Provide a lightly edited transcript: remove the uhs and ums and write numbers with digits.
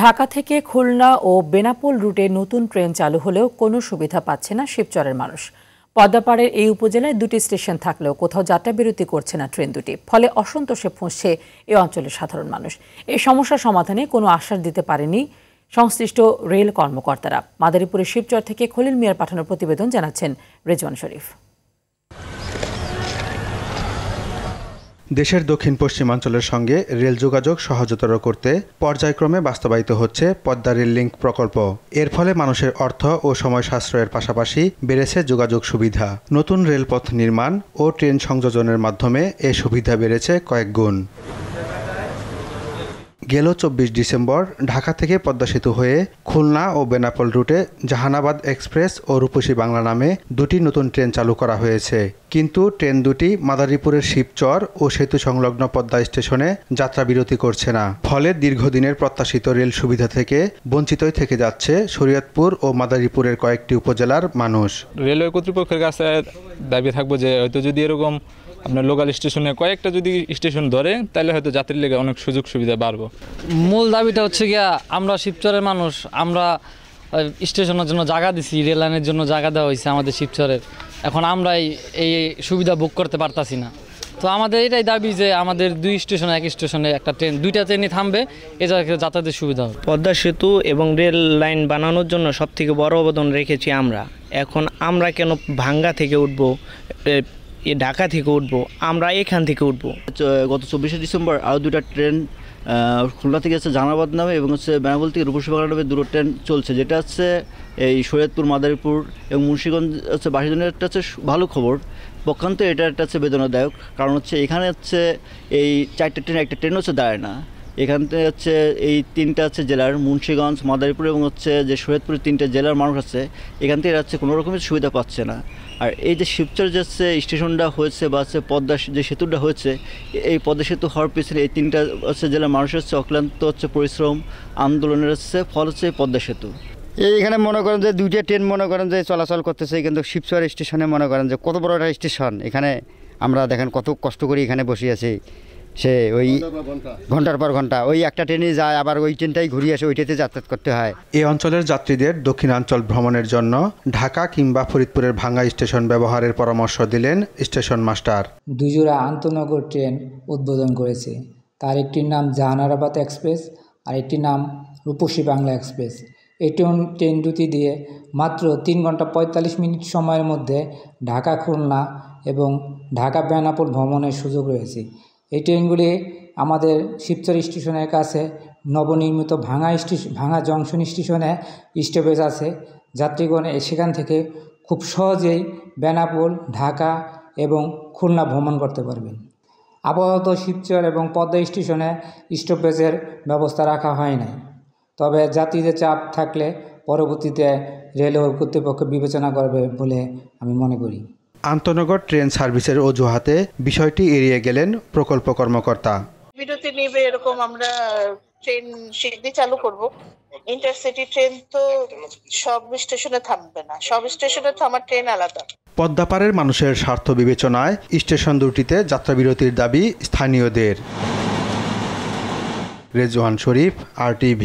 ঢাকা থেকে খুলনা ও বেনাপোল রুটে নতুন ট্রেন চালু হলেও কোনো সুবিধা পাচ্ছে না শিবচরের মানুষ। পদ্মাপাড়ের এই উপজেলায় দুটি স্টেশন থাকলেও কোথাও যাত্রা বিরতি করছে না ট্রেন দুটি, ফলে অসন্তোষে ফুঁসছে এই অঞ্চলের সাধারণ মানুষ। এই সমস্যার সমাধানে কোনো আশ্বাস দিতে পারেনি সংশ্লিষ্ট রেল কর্মকর্তারা। মাদারীপুরের শিবচর থেকে খলিল মিয়ার পাঠানো প্রতিবেদন জানাচ্ছেন রেজওয়ান শরীফ। দেশের দক্ষিণ পশ্চিমাঞ্চলের সঙ্গে রেল যোগাযোগ সহজতর করতে পর্যায়ক্রমে বাস্তবায়িত হচ্ছে পদ্মা রেল লিংক প্রকল্প। এর ফলে মানুষের অর্থ ও সময় সাশ্রয়ের পাশাপাশি বেড়েছে যোগাযোগ সুবিধা। নতুন রেলপথ নির্মাণ ও ট্রেন সংযোজনের মাধ্যমে এ সুবিধা বেড়েছে কয়েক গুণ। গেল ২৪ ডিসেম্বর ঢাকা থেকে পদ্মা সেতু হয়ে খুলনা ও বেনাপোল রুটে জাহানাবাদ এক্সপ্রেস ও রূপসী বাংলা নামে দুটি নতুন ট্রেন চালু করা হয়েছে। কিন্তু ট্রেন দুটি মাদারীপুরের শিবচর ও সেতু সংলগ্ন পদ্মা স্টেশনে যাত্রা বিরতি করছে না। ফলে দীর্ঘদিনের প্রত্যাশিত রেল সুবিধা থেকে বঞ্চিতই থেকে যাচ্ছে শরীয়তপুর ও মাদারীপুরের কয়েকটি উপজেলার মানুষ। রেলওয়ে কর্তৃপক্ষের কাছে দাবি থাকবো যে হয়তো যদি এরকম আপনার লোকাল স্টেশনে কয়েকটা যদি স্টেশন ধরে তাহলে হয়তো যাত্রীর লেগে অনেক সুযোগ সুবিধা বাড়বো। মূল দাবিটা হচ্ছে গিয়া আমরা শিবচরের মানুষ, আমরা স্টেশনের জন্য জায়গা দিছি, রেল লাইনের জন্য জায়গা দেওয়া হয়েছে আমাদের শিবচরের। এখন আমরা এই সুবিধা ভোগ করতে পারতাছি না। তো আমাদের এটাই দাবি যে আমাদের দুই স্টেশনে এক স্টেশনে একটা ট্রেন, দুইটা ট্রেনই থামবে, এ জায়গায় যাতায়াতের সুবিধা হবে। পদ্মা সেতু এবং রেল লাইন বানানোর জন্য সবথেকে বড় অবদান রেখেছি আমরা। এখন আমরা কেন ভাঙ্গা থেকে উঠবো, ঢাকা থেকে উঠবো, আমরা এখান থেকে উঠবো। গত ২৪শে ডিসেম্বর আরও দুটা ট্রেন খুলনা থেকে হচ্ছে জাহানাবাদ নামে এবং হচ্ছে বেনাপোল থেকে রূপসী বাংলা নামে দুটো ট্রেন চলছে, যেটা হচ্ছে এই শরীয়তপুর, মাদারীপুর এবং মুন্সিগঞ্জ হচ্ছে বাসীজনের একটা হচ্ছে ভালো খবর। পক্ষান্তরে এটা একটা হচ্ছে বেদনাদায়ক, কারণ হচ্ছে এখানে হচ্ছে এই ৪টে ট্রেন, একটা ট্রেন হচ্ছে দাঁড়ায় না। এখান থেকে হচ্ছে এই তিনটা হচ্ছে জেলার মুন্সিগঞ্জ, মাদারীপুর এবং হচ্ছে যে শরীয়তপুরের তিনটা জেলার মানুষ আছে, এখান থেকে হচ্ছে কোনো রকমের সুবিধা পাচ্ছে না। আর এই যে শিবচর যে হচ্ছে স্টেশনটা হয়েছে বা হচ্ছে পদ্মা যে সেতুটা হয়েছে, এই পদ্মা সেতু হওয়ার পিছনে এই তিনটা হচ্ছে জেলার মানুষের হচ্ছে অক্লান্ত হচ্ছে পরিশ্রম, আন্দোলনের হচ্ছে ফল হচ্ছে পদ্মা সেতু। এইখানে মনে করেন যে দুইটা ট্রেন মনে করেন যে চলাচল করতেছে, কিন্তু শিবচর স্টেশনে মনে করেন যে কত বড় একটা স্টেশন। এখানে আমরা দেখেন কত কষ্ট করে এখানে বসে আছি, সে ওই ঘন্টার পর ঘন্টা ওই একটা ট্রেনে যায়, আবার ওই ট্রেনটাই ঘুরিয়ে আসে, ওইটাতে যাতায়াত করতে হয়। এই অঞ্চলের যাত্রীদের দক্ষিণাঞ্চল ভ্রমণের জন্য ঢাকা কিংবা ফরিদপুরের ভাঙ্গা স্টেশন ব্যবহারের পরামর্শ দিলেন স্টেশন মাস্টার। দুজোড়া আন্তনগর ট্রেন উদ্বোধন করেছে। তার একটির নাম জাহানাবাদ এক্সপ্রেস আর একটির নাম রূপসী বাংলা এক্সপ্রেস। এই ট্রেন দুটি দিয়ে মাত্র ৩ ঘন্টা ৪৫ মিনিট সময়ের মধ্যে ঢাকা খুলনা এবং ঢাকা বেনাপোল ভ্রমণের সুযোগ রয়েছে। এই ট্রেনগুলি আমাদের শিবচর স্টেশনের কাছে নবনির্মিত ভাঙ্গা জংশন স্টেশনে স্টপেজ আছে। যাত্রীগণ সেখান থেকে খুব সহজেই বেনাপোল, ঢাকা এবং খুলনা ভ্রমণ করতে পারবেন। আপাতত শিবচর এবং পদ্মা স্টেশনে স্টপেজের ব্যবস্থা রাখা হয় নাই, তবে যাত্রীদের চাপ থাকলে পরবর্তীতে রেলওয়ে কর্তৃপক্ষ বিবেচনা করবে বলে আমি মনে করি। আন্তনগর ট্রেন সার্ভিসের অজুহাতে বিষয়টি এড়িয়ে গেলেন প্রকল্প কর্মকর্তা। বিরতি নেবে এরকম আমরা ট্রেন শিগগিরই চালু করব। ইন্টারসিটি ট্রেন তো সব স্টেশনে থামবে না, সব স্টেশনে থামার ট্রেন আলাদা। পদ্মাপাড়ের মানুষের স্বার্থ বিবেচনায় স্টেশন দুটিতে যাত্রাবিরতির দাবি স্থানীয়দের। রেজওয়ান শরীফ, RTV।